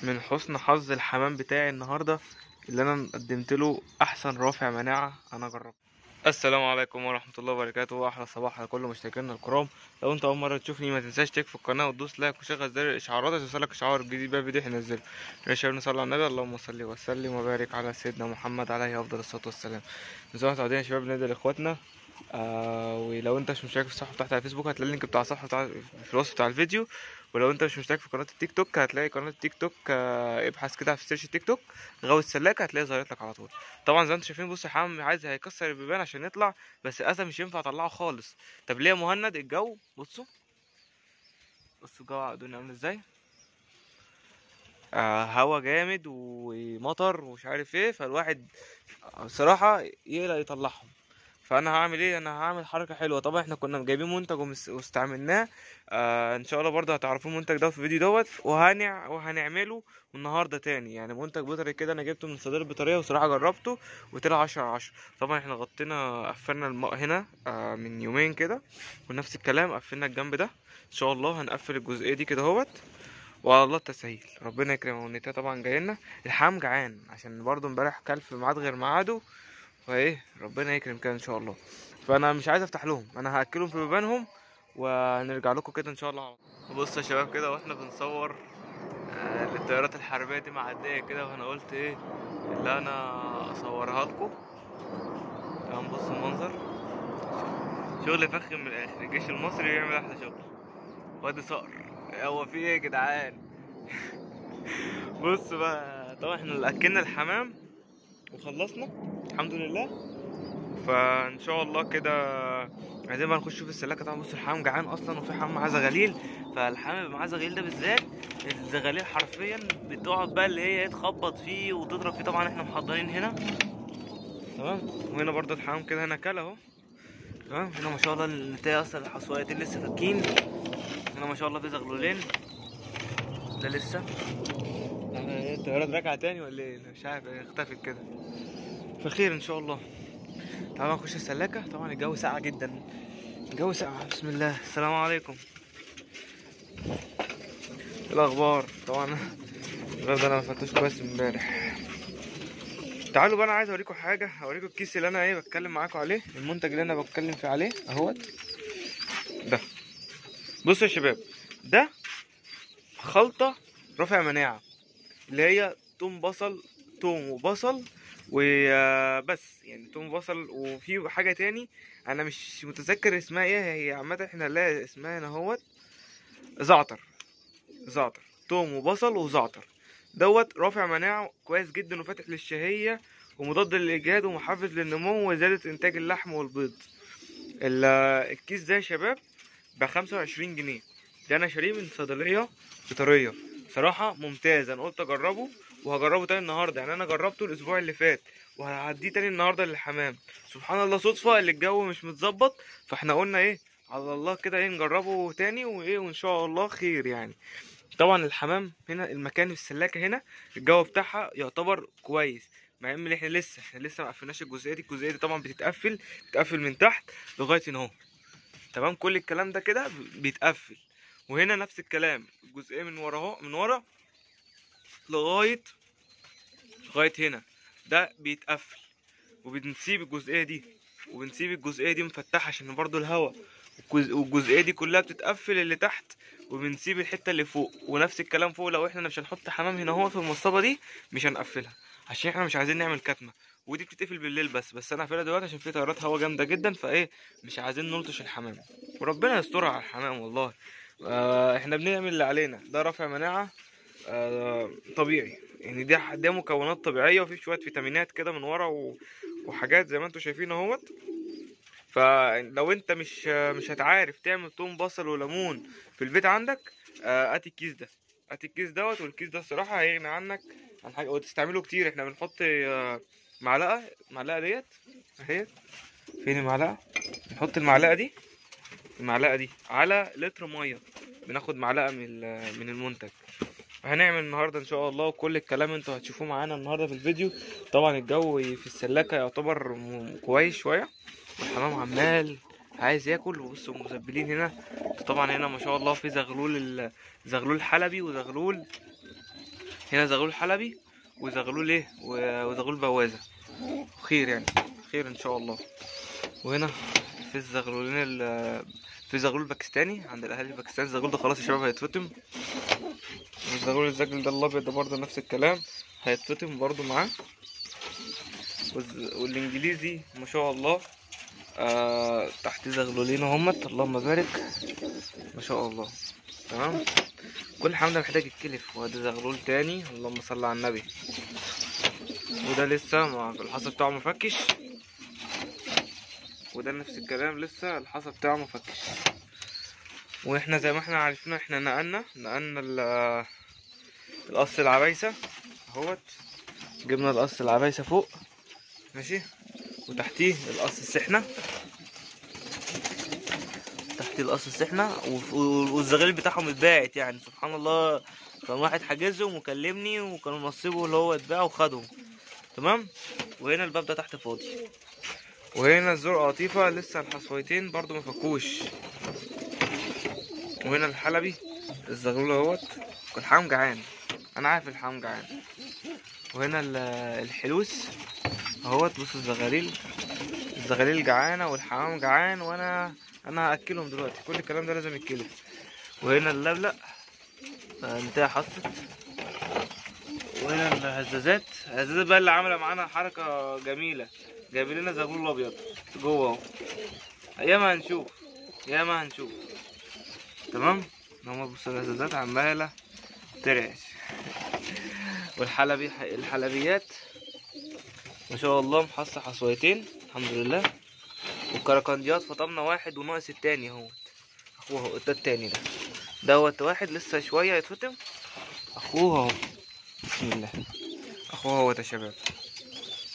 من حسن حظ الحمام بتاعي النهارده اللي انا قدمت له احسن رافع مناعه انا جربته. السلام عليكم ورحمه الله وبركاته، واحلى صباح على كل مشتركينا الكرام. لو انت اول مره تشوفني ما تنساش تشترك في القناه وتدوس لايك وشغل زر الاشعارات عشان يوصلك اشعار جديد بقى فيديو هنزله. يا شباب نصلي على النبي، اللهم صل وسلم وبارك على سيدنا محمد عليه افضل الصلاه والسلام. من زمان متعودين يا شباب ندعي لاخواتنا. ولو انت مش مشترك في الصفحه بتاعتي على الفيسبوك هتلاقي اللينك بتاع الصفحه في الوصف بتاع الفيديو. ولو انت مش مشترك في قناه التيك توك هتلاقي قناه التيك توك، ابحث كده في سيرش التيك توك غاوي السلاكه هتلاقي ظهرت لك على طول. طبعا زي ما انتم شايفين، بص الحمام عايز هيكسر البيبان عشان يطلع، بس للاسف مش ينفع اطلعه خالص. طب ليه يا مهند؟ الجو بصوا الجو الدنيا عامل ازاي. هوا جامد ومطر ومش عارف ايه، فالواحد بصراحه يقلق يطلعهم. فانا هعمل ايه؟ انا هعمل حركه حلوه. طبعا احنا كنا جايبين منتج واستعملناه. ان شاء الله برضه هتعرفوا المنتج ده في الفيديو دوت، وهنعمله النهارده تاني. يعني منتج بيطري كده انا جبته من صيدليه بيطريه، وصراحه جربته وطلع 10/10. طبعا احنا غطينا قفلنا الماء هنا من يومين كده، ونفس الكلام قفلنا الجنب ده. ان شاء الله هنقفل الجزئيه دي كده اهوت، وعلى الله التسهيل. ربنا يكرمه. والنتايه طبعا جايلنا. الحمام جعان عشان برضه امبارح كل في ميعاد غير ميعاده، فايه ربنا يكرم كده ان شاء الله. فانا مش عايز افتح لهم، انا هاكلهم في بيبانهم ونرجع لكم كده ان شاء الله. بصوا يا شباب كده واحنا بنصور للطيارات الحربيه دي معديه كده، وانا قلت ايه اللي انا اصورها لكم. تمام، بصوا المنظر، شغل فخم من الاخر. الجيش المصري بيعمل احلى شغل. وادي صقر، هو في ايه يا جدعان؟ بصوا بقى، طبعا احنا اللي اكلنا الحمام وخلصنا الحمد لله. فان شاء الله كده عايزين بقى نخش في السلاكه. طبعا بص الحمام جعان اصلا، وفي حمام معاه زغاليل. فالحمام اللي معاه زغاليل ده بالذات، الزغاليل حرفيا بتقعد بقى اللي هي تخبط فيه وتضرب فيه. طبعا احنا محضرين هنا تمام، وهنا برضو الحمام كده هنا كل اهو. تمام، هنا ما شاء الله النتايه اصلا الحصويتين لسه فاكين. هنا ما شاء الله في زغلولين، ده لسه. الطيارة راجعة تاني ولا ايه؟ مش عارف، اختفت كده. فخير ان شاء الله. تعالوا نخش السلاكة. طبعا الجو ساقع جدا، الجو ساقع. بسم الله، السلام عليكم. ايه الاخبار؟ طبعا الغدا ده انا ما فتوش كويس امبارح. تعالوا بقى، انا عايز اوريكم حاجه، اوريكم الكيس اللي انا ايه بتكلم معاكم عليه، المنتج اللي انا بتكلم فيه عليه اهوت ده. بصوا يا شباب، ده خلطه رافع مناعه، اللي هي توم وبصل وبس. يعني توم وبصل، وفي حاجه تاني انا مش متذكر اسمها ايه هي. عامه احنا لا اسمها هنا اهوت زعتر. توم وبصل وزعتر دوت رافع مناعة كويس جدا، وفاتح للشهية ومضاد للإجهاد ومحفز للنمو وزيادة إنتاج اللحم والبيض. الكيس ده يا شباب ب25 جنيه. ده أنا شاريه من صيدلية بيطرية. صراحة ممتاز، أنا قلت أجربه وهجربه تاني النهاردة. يعني أنا جربته الأسبوع اللي فات وهعديه تاني النهاردة للحمام. سبحان الله، صدفة اللي الجو مش متظبط، فاحنا قلنا ايه على الله كده، ايه نجربه تاني وايه، وان شاء الله خير يعني. طبعا الحمام هنا، المكان في السلاكه هنا الجو بتاعها يعتبر كويس، مع ان احنا لسه ما قفلناش الجزئيه دي طبعا بتتقفل من تحت لغايه هنا اهو. تمام، كل الكلام ده كده بيتقفل. وهنا نفس الكلام، الجزئيه من ورا اهو، من ورا لغايه هنا ده بيتقفل. وبنسيب الجزئيه دي مفتحه عشان برضو الهواء. والجزئيه دي كلها بتتقفل اللي تحت، وبنسيب الحته اللي فوق. ونفس الكلام فوق، لو احنا مش هنحط حمام هنا هو في المصطبه دي مش هنقفلها، عشان احنا مش عايزين نعمل كتمه. ودي بتتقفل بالليل بس انا هقفلها دلوقتي عشان في تيارات هوا جامده جدا، فايه مش عايزين نلطش الحمام. وربنا يسترها على الحمام والله. احنا بنعمل اللي علينا. ده رافع مناعه طبيعي، يعني دي مكونات طبيعيه، وفي شويه فيتامينات كده من ورا وحاجات زي ما انتم شايفين اهوت. فلو انت مش هتعرف تعمل توم بصل وليمون في البيت عندك، هات الكيس دوت. والكيس ده الصراحه هيغني عنك عن حاجه، وتستعمله كتير. احنا بنحط معلقه ديت اهي. فين المعلقه؟ نحط المعلقه دي على لتر ميه، بناخد معلقه من المنتج. هنعمل النهارده ان شاء الله كل الكلام انتوا هتشوفوه معانا النهارده في الفيديو. طبعا الجو في السلاكه يعتبر كويس شويه، الحمام عمال عايز ياكل. وبصوا المزبلين هنا. طبعا هنا ما شاء الله في زغلول حلبي وزغلول هنا زغلول حلبي وزغلول ايه وزغلول بوازة، خير يعني، خير ان شاء الله. وهنا في الزغلولين في زغلول باكستاني عند الاهالي الباكستاني. الزغلول ده خلاص يا شباب هيتفطم، والزغلول الزجل ده الابيض ده برضه نفس الكلام هيتفطم برضه معاه. والانجليزي ما شاء الله تحت زغلولين اهمت، اللهم بارك ما شاء الله. تمام، كل حمام ده محتاج يتكلف. وادي زغلول تاني، اللهم صل على النبي، وده لسه الحصى بتاعه مفكش، وده نفس الكلام لسه الحصى بتاعه مفكش. واحنا زي ما احنا عارفين احنا نقلنا القص العبايسة اهوت، جبنا القص العبايسة فوق ماشي، وتحتيه القص السحنة، تحتيه القص السحنة، والزغاليل بتاعهم اتباعت يعني سبحان الله. كان واحد حاجزهم وكلمني وكانوا نصيبه اللي هو اتباع وخدهم. تمام، وهنا الباب ده تحت فاضي، وهنا الزرقاء قطيفة لسه الحصويتين برضو مفكوش، وهنا الحلبي الزغلول اهوت. الحمام جعان، انا عارف الحمام جعان. وهنا الحلوس اهوت، بصوا الزغاليل جعانة والحمام جعان، وانا هاكلهم دلوقتي. كل الكلام ده لازم يتكلف. وهنا اللبلق انتهى حصت. وهنا الهزازات بقى اللي عامله معانا حركه جميله، جايبين لنا زغلول ابيض جوه اهو. ياما هنشوف. تمام، هما بصوا الهزازات عماله ترعش. الحلبيات ما شاء الله محصى حصويتين الحمد لله. والكركنديات فطمنا واحد وناقص التاني اهوت، اخوه ده التاني دوت واحد لسه شويه يتفطم، اخوه اهو بسم الله، اخوه اهوت يا شباب.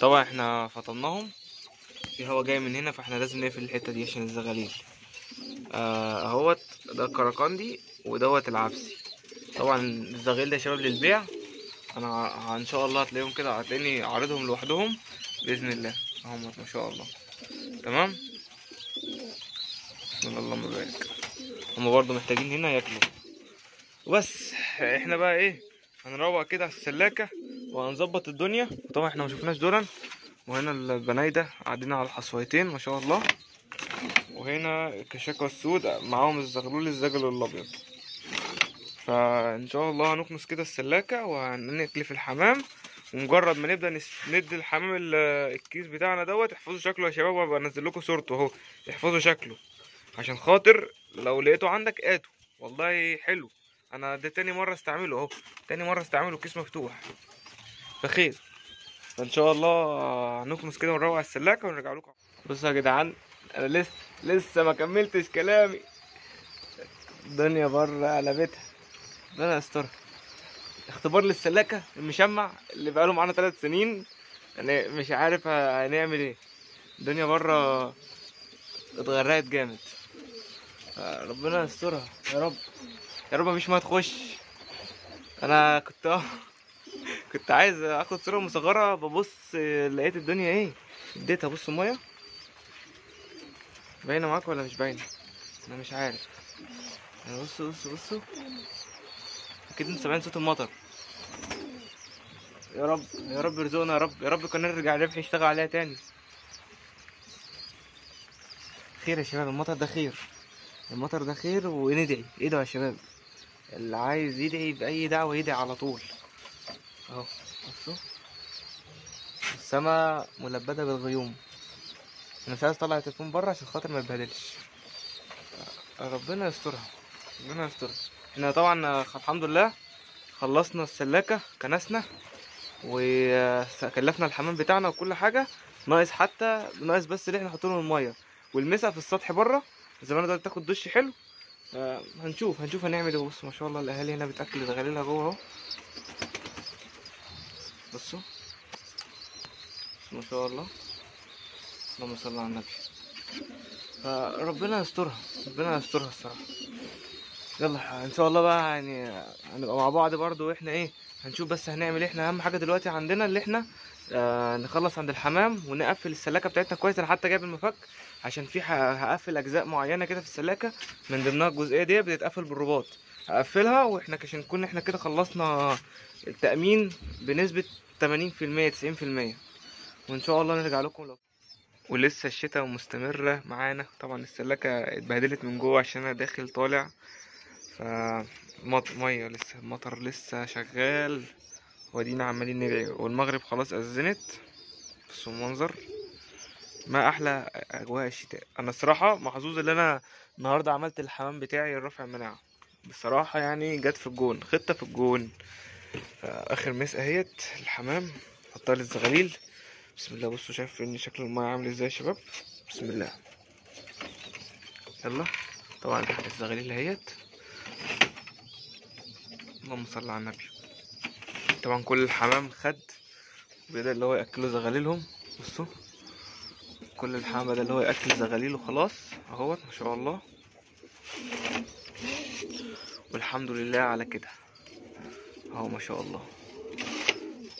طبعا احنا فطمناهم، في هوا جاي من هنا فاحنا لازم نقفل الحته دي عشان الزغاليل. اهوت ده الكركندي ودوت العبسي. طبعا الزغاليل ده يا شباب للبيع، انا ان شاء الله هتلاقيهم كده، هتلاقيني عارضهم لوحدهم باذن الله اهم ما شاء الله. تمام، بسم الله اللهم بارك. هما برضو محتاجين هنا ياكلوا. وبس احنا بقى ايه، هنروق كده على السلاكه وهنظبط الدنيا. طبعا احنا ما شفناش دورا. وهنا البنايده قاعدين على الحصويتين ما شاء الله. وهنا الكشاكه السود معاهم الزغلول الزجل الابيض. فان شاء الله هنكنس كده السلاكه وهنكلف الحمام. ومجرد ما نبدا ندي الحمام الكيس بتاعنا دوت. احفظوا شكله يا شباب، وابقى انزل لكم صورته اهو. احفظوا شكله عشان خاطر لو لقيته عندك هاته، والله حلو. انا ده تاني مره استعمله اهو، تاني مره استعمله كيس مفتوح بخير. فان شاء الله هنكنس كده ونروق على السلاكه ونرجع لكم. بصوا يا جدعان، انا لسه ما كملتش كلامي. الدنيا بره قلبتها، ربنا يسترها. اختبار للسلاكه المشمع اللي بقاله معانا 3 سنين، يعني مش عارف هنعمل ايه. الدنيا بره اتغرقت جامد، ربنا يسترها يا رب. يا رب مفيش ميه تخش. انا كنت عايز اخد صوره مصغره، ببص لقيت الدنيا ايه، اديتها بص الميه باينه معاك ولا مش باينه، انا مش عارف. يعني بصوا اكيد انتوا سامعين صوت المطر. يا رب يا رب يرزقنا، يا رب كنا نرجع الربح يشتغل عليها تاني. خير يا شباب، المطر ده خير، وندعي ادعوا يا شباب. اللي عايز يدعي بأي دعوة يدعي على طول اهو. بصوا السما ملبدة بالغيوم. انا مش عايز اطلع التليفون بره عشان خاطر ما يتبهدلش. ربنا يسترها. احنا طبعا الحمد لله خلصنا السلاكة، كنسنا وكلفنا الحمام بتاعنا وكل حاجة. ناقص بس اللي احنا نحط لهم المية والمسا في السطح بره. الزمانة ده تاخد دش حلو. هنشوف هنعمل ايه. بصوا ما شاء الله الاهالي هنا بتاكل زغاليلها جوه اهو. بصوا ما شاء الله، اللهم صل على النبي. ربنا يسترها الصراحه. يلا ان شاء الله بقى يعني هنبقى مع بعض برضو. واحنا ايه هنشوف بس هنعمل ايه. احنا اهم حاجه دلوقتي عندنا اللي احنا نخلص عند الحمام ونقفل السلاكه بتاعتنا كويس. انا حتى جايب المفك عشان في هقفل اجزاء معينه كده في السلاكه، من ضمنها الجزئيه دي بتتقفل بالرباط. هقفلها واحنا عشان نكون احنا كده خلصنا التأمين بنسبة 80% 90%، وإن شاء الله نرجع لكم ولسه الشتاء مستمرة معانا. طبعا السلاكة اتبهدلت من جوه عشان أنا داخل طالع، ف مية لسه، المطر لسه شغال، وادينا عمالين ندعي، والمغرب خلاص أذنت. بس المنظر ما أحلى أجواء الشتاء. أنا الصراحة محظوظ إن أنا النهاردة عملت الحمام بتاعي الرفع المناعة، بصراحة يعني جت في الجون، خطة في الجون. فآخر مسا اهيت الحمام، حطها للزغاليل. بسم الله. بصوا شايف ان شكل المايه عامل ازاي يا شباب؟ بسم الله. يلا. طبعا الزغاليل اهيت، اللهم صل على النبي. طبعا كل الحمام خد، بدأ اللي هو ياكلوا زغاليلهم. بصوا كل الحمام بدأ اللي هو ياكل زغاليله خلاص اهوت، ما شاء الله، والحمد لله على كده اهو، ما شاء الله.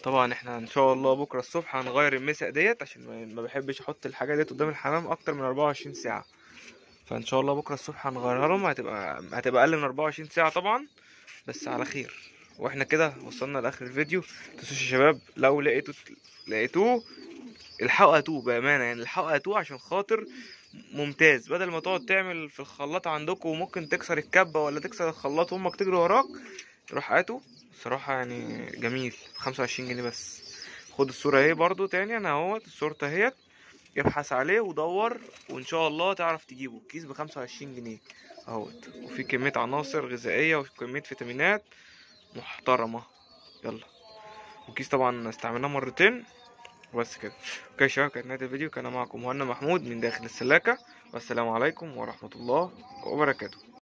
طبعا احنا ان شاء الله بكره الصبح هنغير المسق ديت، عشان ما بحبش احط الحاجه ديت قدام الحمام اكتر من 24 ساعه. فان شاء الله بكره الصبح هنغيرها لهم، هتبقى اقل من 24 ساعه طبعا، بس على خير. واحنا كده وصلنا لاخر الفيديو. متنسوش يا شباب لو لقيتوه الحقوا هاتوه بامانه، يعني الحقوا هاتوه عشان خاطر ممتاز. بدل ما تقعد تعمل في الخلاط عندكم وممكن تكسر الكبه ولا تكسر الخلاط وامك تجري وراك، روح هاته. الصراحه يعني جميل، ب25 جنيه بس. خد الصوره اهي برضو تاني، انا اهوت الصورة اهيت، ابحث عليه ودور، وان شاء الله تعرف تجيبه. كيس ب25 جنيه اهوت، وفي كمية عناصر غذائية وكمية فيتامينات محترمة. يلا. وكيس طبعا استعملناه مرتين وبس كده. اوكي يا شباب، كانت نهاية الفيديو. كان معكم مهنا محمود من داخل السلاكة، والسلام عليكم ورحمة الله وبركاته.